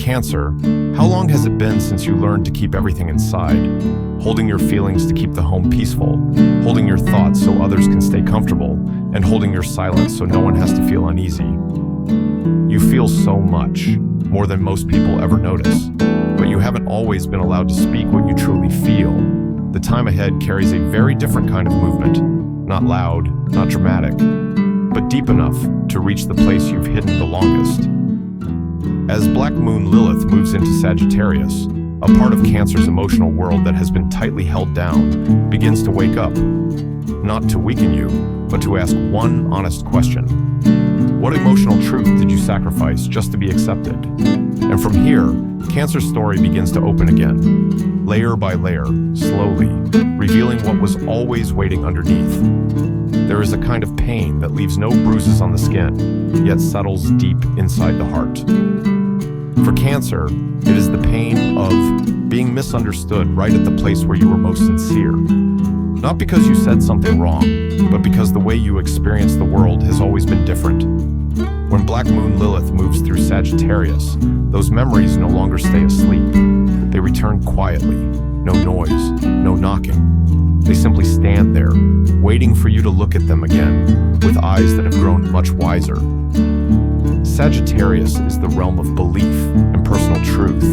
Cancer, how long has it been since you learned to keep everything inside? Holding your feelings to keep the home peaceful, holding your thoughts so others can stay comfortable, and holding your silence so no one has to feel uneasy. You feel so much, more than most people ever notice, but you haven't always been allowed to speak what you truly feel. The time ahead carries a very different kind of movement, not loud, not dramatic, but deep enough to reach the place you've hidden the longest. As Black Moon Lilith moves into Sagittarius, a part of Cancer's emotional world that has been tightly held down begins to wake up, not to weaken you, but to ask one honest question. What emotional truth did you sacrifice just to be accepted? And from here, Cancer's story begins to open again, layer by layer, slowly, revealing what was always waiting underneath. There is a kind of pain that leaves no bruises on the skin, yet settles deep inside the heart. For Cancer, it is the pain of being misunderstood right at the place where you were most sincere. Not because you said something wrong, but because the way you experience the world has always been different. When Black Moon Lilith moves through Sagittarius, those memories no longer stay asleep. They return quietly, no noise, no knocking. They simply stand there, waiting for you to look at them again, with eyes that have grown much wiser. Sagittarius is the realm of belief and personal truth.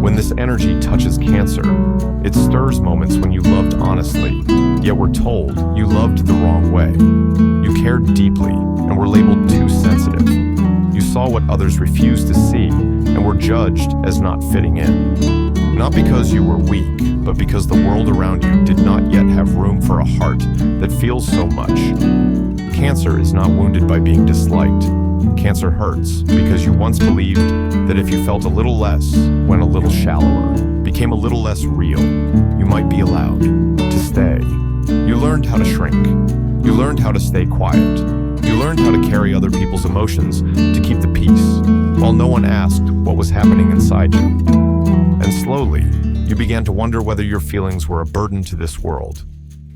When this energy touches Cancer, it stirs moments when you loved honestly, yet were told you loved the wrong way. You cared deeply and were labeled too sensitive. You saw what others refused to see and were judged as not fitting in. Not because you were weak, but because the world around you did not yet have room for a heart that feels so much. Cancer is not wounded by being disliked. Cancer hurts because you once believed that if you felt a little less, went a little shallower, became a little less real, you might be allowed to stay. You learned how to shrink. You learned how to stay quiet. You learned how to carry other people's emotions to keep the peace, while no one asked what was happening inside you. And slowly, you began to wonder whether your feelings were a burden to this world.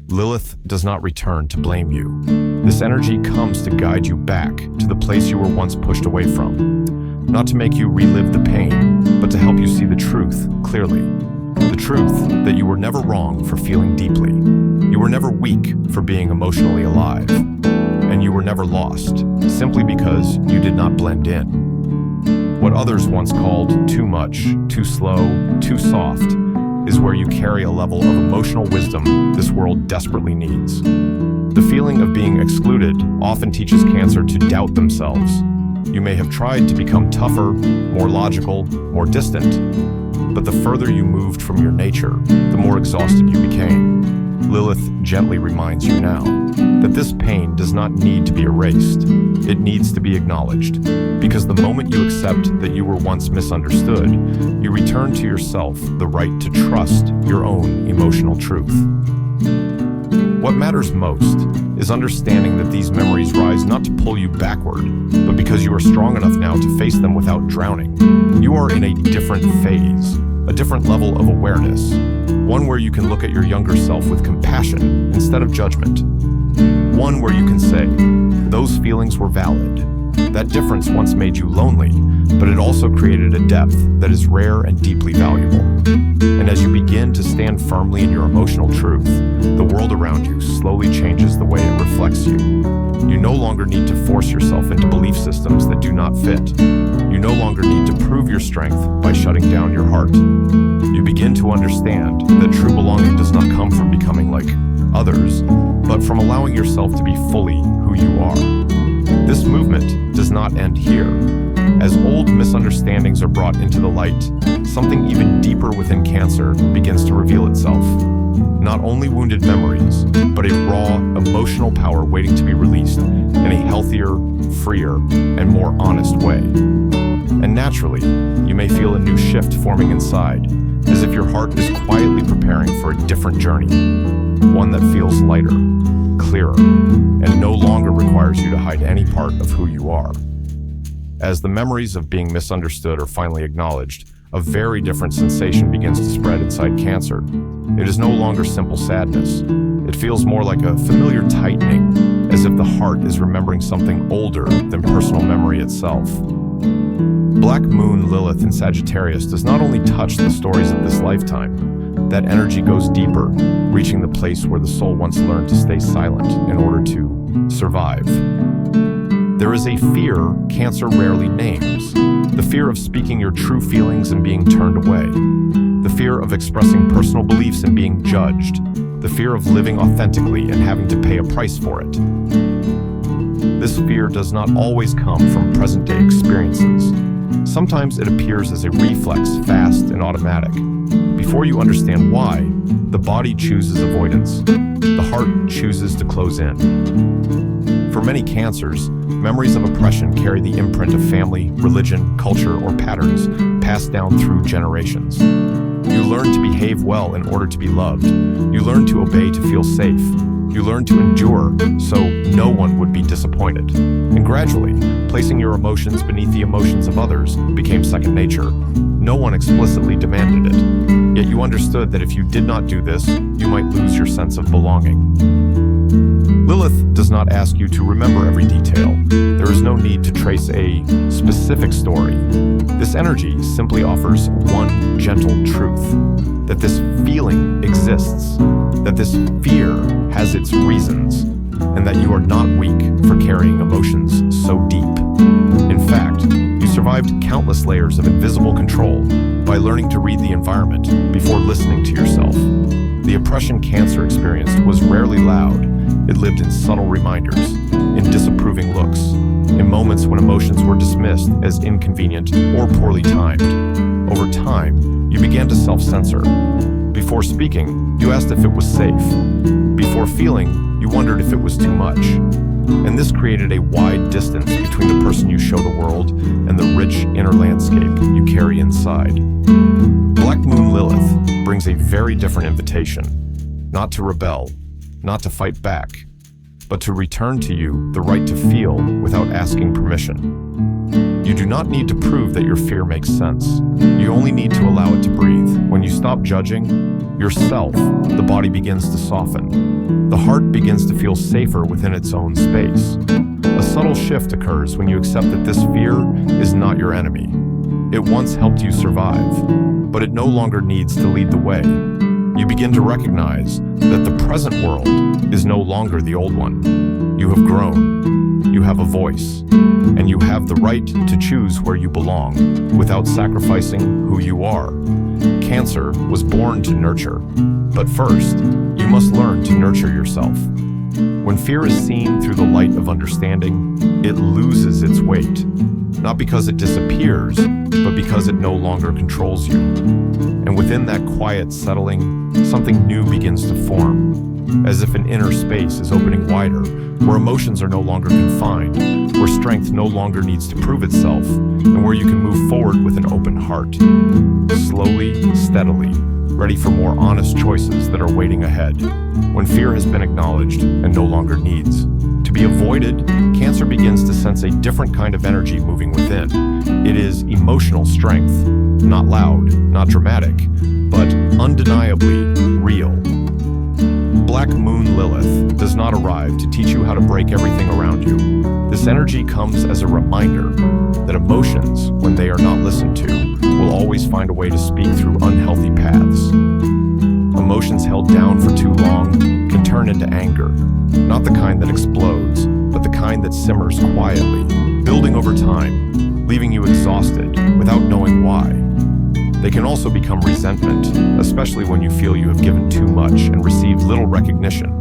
Lilith does not return to blame you. This energy comes to guide you back to the place you were once pushed away from. Not to make you relive the pain, but to help you see the truth clearly. The truth that you were never wrong for feeling deeply. You were never weak for being emotionally alive. And you were never lost, simply because you did not blend in. What others once called too much, too slow, too soft, is where you carry a level of emotional wisdom this world desperately needs. The feeling of being excluded often teaches Cancer to doubt themselves. You may have tried to become tougher, more logical, more distant, but the further you moved from your nature, the more exhausted you became. Lilith gently reminds you now that this pain does not need to be erased. It needs to be acknowledged, because the moment you accept that you were once misunderstood, you return to yourself the right to trust your own emotional truth. What matters most is understanding that these memories rise not to pull you backward, but because you are strong enough now to face them without drowning. You are in a different phase, a different level of awareness, one where you can look at your younger self with compassion instead of judgment. One where you can say, those feelings were valid. That difference once made you lonely, but it also created a depth that is rare and deeply valuable. And as you begin to stand firmly in your emotional truth, the world around you slowly changes the way it reflects you. You no longer need to force yourself into belief systems that do not fit. You no longer need to prove your strength by shutting down your heart. You begin to understand that true belonging does not come from becoming like others, but from allowing yourself to be fully who you are. This movement does not end here. As old misunderstandings are brought into the light, something even deeper within Cancer begins to reveal itself. Not only wounded memories, but a raw, emotional power waiting to be released in a healthier, freer, and more honest way. And naturally, you may feel a new shift forming inside, as if your heart is quietly preparing for a different journey, one that feels lighter, clearer, and no longer requires you to hide any part of who you are. As the memories of being misunderstood are finally acknowledged, a very different sensation begins to spread inside Cancer. It is no longer simple sadness. It feels more like a familiar tightening, as if the heart is remembering something older than personal memory itself. Black Moon Lilith in Sagittarius does not only touch the stories of this lifetime, that energy goes deeper, reaching the place where the soul once learned to stay silent in order to survive. There is a fear Cancer rarely names, the fear of speaking your true feelings and being turned away, the fear of expressing personal beliefs and being judged, the fear of living authentically and having to pay a price for it. This fear does not always come from present-day experiences. Sometimes it appears as a reflex, fast and automatic. Before you understand why, the body chooses avoidance. The heart chooses to close in. For many Cancers, memories of oppression carry the imprint of family, religion, culture, or patterns passed down through generations. You learn to behave well in order to be loved. You learn to obey to feel safe. You learn to endure so no one would be disappointed. And gradually, placing your emotions beneath the emotions of others became second nature. No one explicitly demanded it. Yet you understood that if you did not do this, you might lose your sense of belonging. Lilith does not ask you to remember every detail. There is no need to trace a specific story. This energy simply offers one gentle truth, that this feeling exists, that this fear has its reasons, and that you are not weak for carrying emotions so deep. In fact, you survived countless layers of invisible control by learning to read the environment before listening to yourself. The oppression Cancer experienced was rarely loud. It lived in subtle reminders, in disapproving looks, in moments when emotions were dismissed as inconvenient or poorly timed. Over time, you began to self-censor. Before speaking, you asked if it was safe. Before feeling, you wondered if it was too much. And this created a wide distance between the person you show the world and the rich inner landscape you carry inside. Black Moon Lilith brings a very different invitation, not to rebel, not to fight back, but to return to you the right to feel without asking permission. You do not need to prove that your fear makes sense. You only need to allow it to breathe. When you stop judging yourself, the body begins to soften. The heart begins to feel safer within its own space. A subtle shift occurs when you accept that this fear is not your enemy. It once helped you survive, but it no longer needs to lead the way. You begin to recognize that the present world is no longer the old one. You have grown, you have a voice, and you have the right to choose where you belong without sacrificing who you are. Cancer was born to nurture, but first, you must learn to nurture yourself. When fear is seen through the light of understanding, it loses its weight, not because it disappears, but because it no longer controls you. And within that quiet settling, something new begins to form, as if an inner space is opening wider, where emotions are no longer confined, where strength no longer needs to prove itself, and where you can move forward with an open heart, slowly, steadily, ready for more honest choices that are waiting ahead, when fear has been acknowledged and no longer needs to be avoided. Cancer begins to sense a different kind of energy moving within. It is emotional strength, not loud, not dramatic, but undeniably real. Black Moon Lilith does not arrive to teach you how to break everything around you. This energy comes as a reminder that emotions, when they are not listened to, will always find a way to speak through unhealthy paths. Emotions held down for too long can turn into anger, not the kind that explodes, but the kind that simmers quietly, building over time, leaving you exhausted without knowing why. They can also become resentment, especially when you feel you have given too much and received little recognition.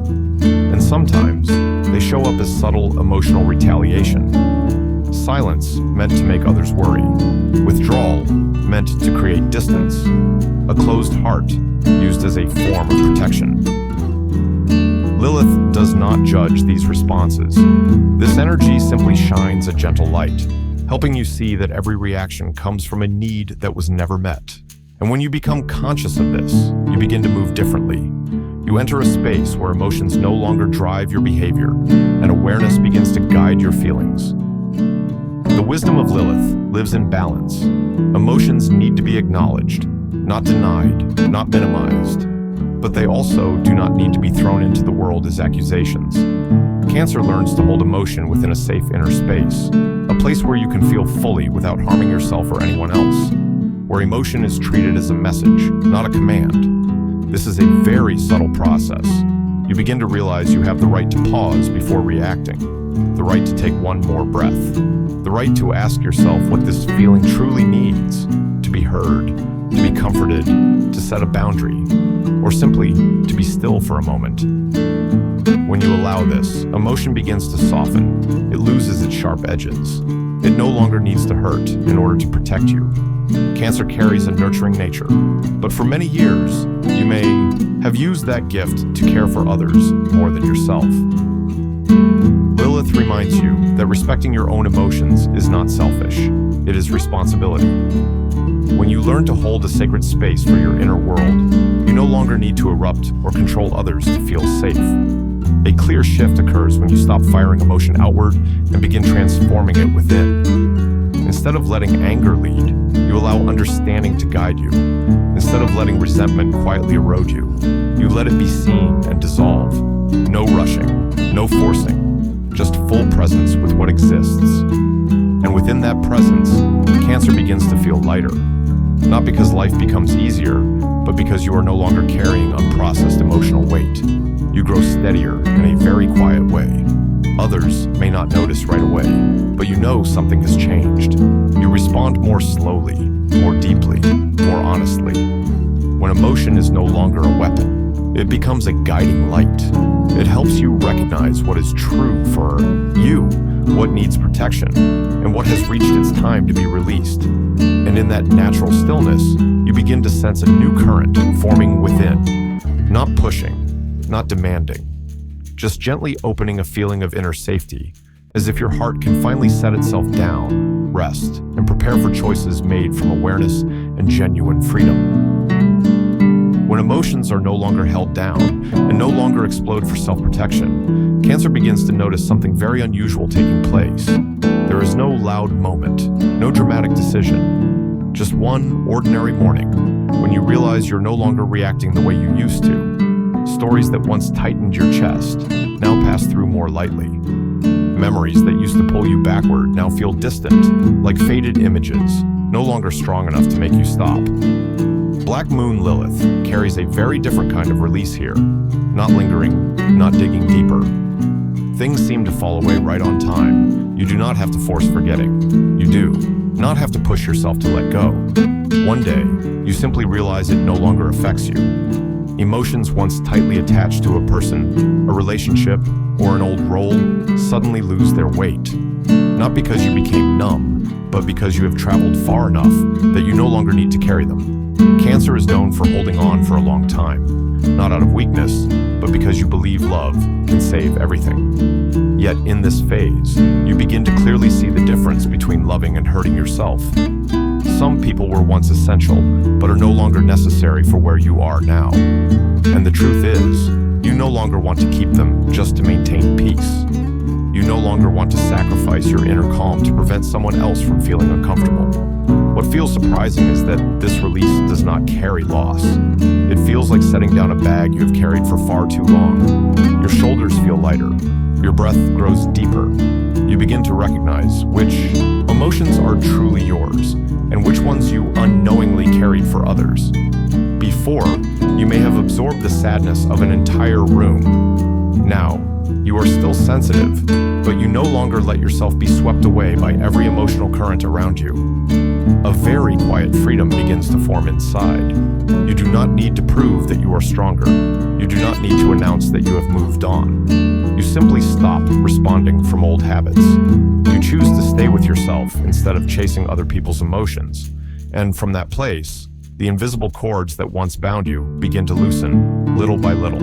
And sometimes, they show up as subtle emotional retaliation. Silence meant to make others worry. Withdrawal meant to create distance. A closed heart used as a form of protection. Lilith does not judge these responses. This energy simply shines a gentle light, helping you see that every reaction comes from a need that was never met. And when you become conscious of this, you begin to move differently. You enter a space where emotions no longer drive your behavior, and awareness begins to guide your feelings. The wisdom of Lilith lives in balance. Emotions need to be acknowledged, not denied, not minimized, but they also do not need to be thrown into the world as accusations. Cancer learns to hold emotion within a safe inner space, a place where you can feel fully without harming yourself or anyone else, where emotion is treated as a message, not a command. This is a very subtle process. You begin to realize you have the right to pause before reacting, the right to take one more breath, the right to ask yourself what this feeling truly needs, to be heard, to be comforted, to set a boundary, or simply to be still for a moment. When you allow this, emotion begins to soften. It loses its sharp edges. It no longer needs to hurt in order to protect you. Cancer carries a nurturing nature, but for many years, you may have used that gift to care for others more than yourself. Lilith reminds you that respecting your own emotions is not selfish. It is responsibility. When you learn to hold a sacred space for your inner world, you no longer need to erupt or control others to feel safe. A clear shift occurs when you stop firing emotion outward and begin transforming it within. Instead of letting anger lead, you allow understanding to guide you. Instead of letting resentment quietly erode you, you let it be seen and dissolve. No rushing, no forcing, just full presence with what exists. And within that presence, Cancer begins to feel lighter. Not because life becomes easier, but because you are no longer carrying unprocessed emotional weight. You grow steadier in a very quiet way. Others may not notice right away, but you know something has changed. You respond more slowly, more deeply, more honestly. When emotion is no longer a weapon, it becomes a guiding light. It helps you recognize what is true for you, what needs protection, and what has reached its time to be released. And in that natural stillness, you begin to sense a new current forming within, not pushing, not demanding, just gently opening a feeling of inner safety, as if your heart can finally set itself down, rest, and prepare for choices made from awareness and genuine freedom. When emotions are no longer held down and no longer explode for self-protection, Cancer begins to notice something very unusual taking place. There is no loud moment, no dramatic decision, just one ordinary morning when you realize you're no longer reacting the way you used to. Stories that once tightened your chest now pass through more lightly. Memories that used to pull you backward now feel distant, like faded images, no longer strong enough to make you stop. Black Moon Lilith carries a very different kind of release here, not lingering, not digging deeper. Things seem to fall away right on time. You do not have to force forgetting. You do not have to push yourself to let go. One day, you simply realize it no longer affects you. Emotions once tightly attached to a person, a relationship, or an old role suddenly lose their weight. Not because you became numb, but because you have traveled far enough that you no longer need to carry them. Cancer is known for holding on for a long time, not out of weakness, but because you believe love can save everything. Yet in this phase, you begin to clearly see the difference between loving and hurting yourself. Some people were once essential, but are no longer necessary for where you are now. And the truth is, you no longer want to keep them just to maintain peace. You no longer want to sacrifice your inner calm to prevent someone else from feeling uncomfortable. What feels surprising is that this release does not carry loss. It feels like setting down a bag you have carried for far too long. Your shoulders feel lighter. Your breath grows deeper. You begin to recognize which emotions are truly yours and which ones you unknowingly carried for others. Before, you may have absorbed the sadness of an entire room. Now, you are still sensitive, but you no longer let yourself be swept away by every emotional current around you. A very quiet freedom begins to form inside. You do not need to prove that you are stronger. You do not need to announce that you have moved on. You simply stop responding from old habits. You choose to stay with yourself instead of chasing other people's emotions. And from that place, the invisible cords that once bound you begin to loosen, little by little.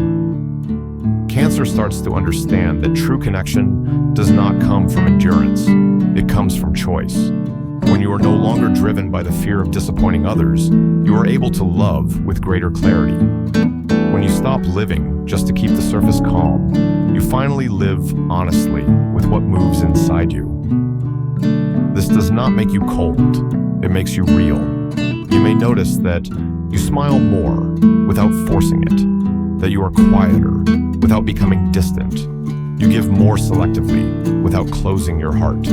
Cancer starts to understand that true connection does not come from endurance. It comes from choice. When you are no longer driven by the fear of disappointing others, you are able to love with greater clarity. When you stop living just to keep the surface calm, you finally live honestly with what moves inside you. This does not make you cold. It makes you real. You may notice that you smile more without forcing it, that you are quieter without becoming distant. You give more selectively, without closing your heart.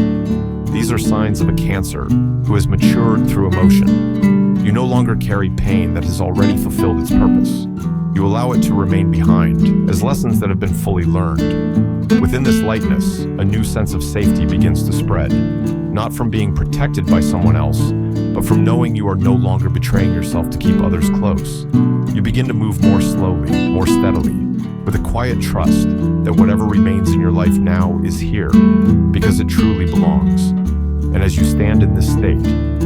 These are signs of a Cancer who has matured through emotion. You no longer carry pain that has already fulfilled its purpose. You allow it to remain behind as lessons that have been fully learned. Within this lightness, a new sense of safety begins to spread, not from being protected by someone else, but from knowing you are no longer betraying yourself to keep others close. You begin to move more slowly, more steadily, with a quiet trust that whatever remains in your life now is here because it truly belongs. And as you stand in this state,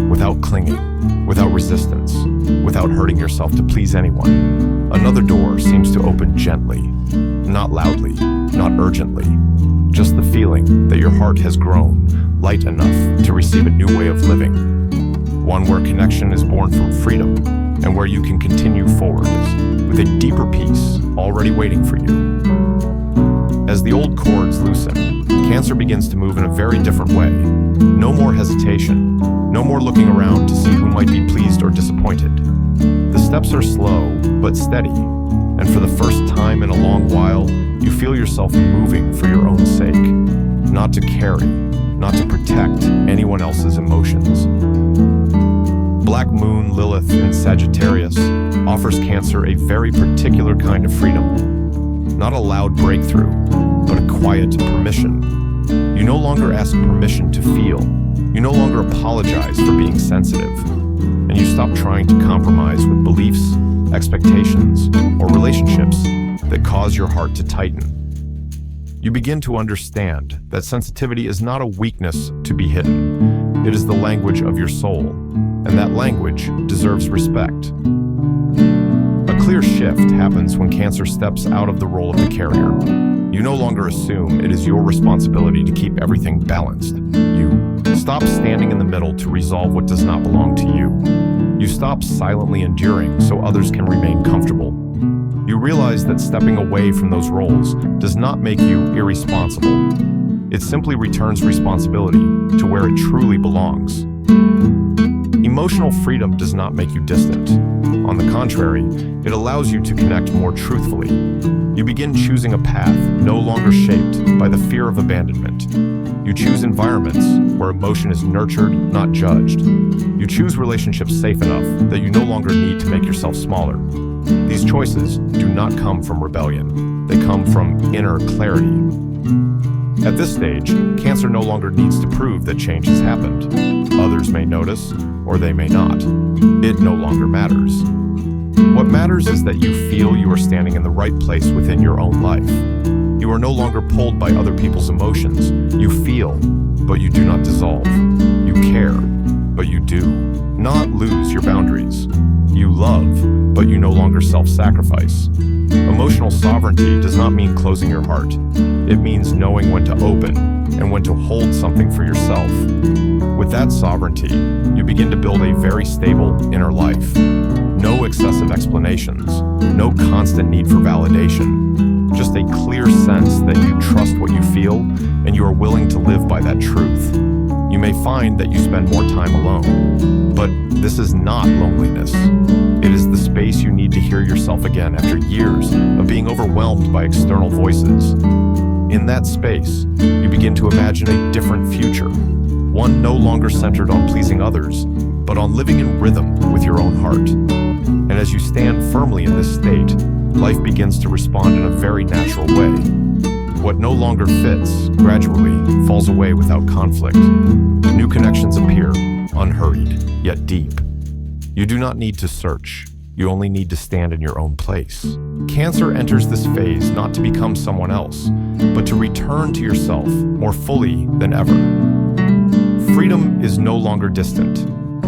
without clinging, without resistance, without hurting yourself to please anyone, another door seems to open gently, not loudly, not urgently, just the feeling that your heart has grown light enough to receive a new way of living, one where connection is born from freedom and where you can continue forward with a deeper peace already waiting for you. As the old cords loosen, Cancer begins to move in a very different way. No more hesitation, no more looking around to see who might be pleased or disappointed. The steps are slow but steady, and for the first time in a long while, you feel yourself moving for your own sake, not to carry, not to protect anyone else's emotions. Black Moon Lilith in Sagittarius offers Cancer a very particular kind of freedom. Not a loud breakthrough, but a quiet permission. You no longer ask permission to feel. You no longer apologize for being sensitive. And you stop trying to compromise with beliefs, expectations, or relationships that cause your heart to tighten. You begin to understand that sensitivity is not a weakness to be hidden. It is the language of your soul, and that language deserves respect. A clear shift happens when Cancer steps out of the role of the carrier. You no longer assume it is your responsibility to keep everything balanced. You stop standing in the middle to resolve what does not belong to you. You stop silently enduring so others can remain comfortable. You realize that stepping away from those roles does not make you irresponsible. It simply returns responsibility to where it truly belongs. Emotional freedom does not make you distant. On the contrary, it allows you to connect more truthfully. You begin choosing a path no longer shaped by the fear of abandonment. You choose environments where emotion is nurtured, not judged. You choose relationships safe enough that you no longer need to make yourself smaller. These choices do not come from rebellion. They come from inner clarity. At this stage, Cancer no longer needs to prove that change has happened. Others may notice, or they may not. It no longer matters. What matters is that you feel you are standing in the right place within your own life. You are no longer pulled by other people's emotions. You feel, but you do not dissolve. You care, but you do not lose your boundaries. You love, but you no longer self-sacrifice. Emotional sovereignty does not mean closing your heart. It means knowing when to open and when to hold something for yourself. With that sovereignty, you begin to build a very stable inner life. No excessive explanations, no constant need for validation, just a clear sense that you trust what you feel and you are willing to live by that truth. You may find that you spend more time alone, but this is not loneliness. It is the space you need to hear yourself again after years of being overwhelmed by external voices. In that space, you begin to imagine a different future, one no longer centered on pleasing others, but on living in rhythm with your own heart. And as you stand firmly in this state, life begins to respond in a very natural way. What no longer fits gradually falls away without conflict. New connections appear, unhurried, yet deep. You do not need to search. You only need to stand in your own place. Cancer enters this phase not to become someone else, but to return to yourself more fully than ever. Freedom is no longer distant.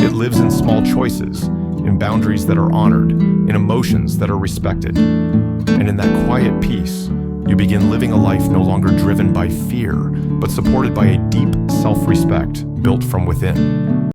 It lives in small choices, in boundaries that are honored, in emotions that are respected. And in that quiet peace, you begin living a life no longer driven by fear, but supported by a deep self-respect built from within.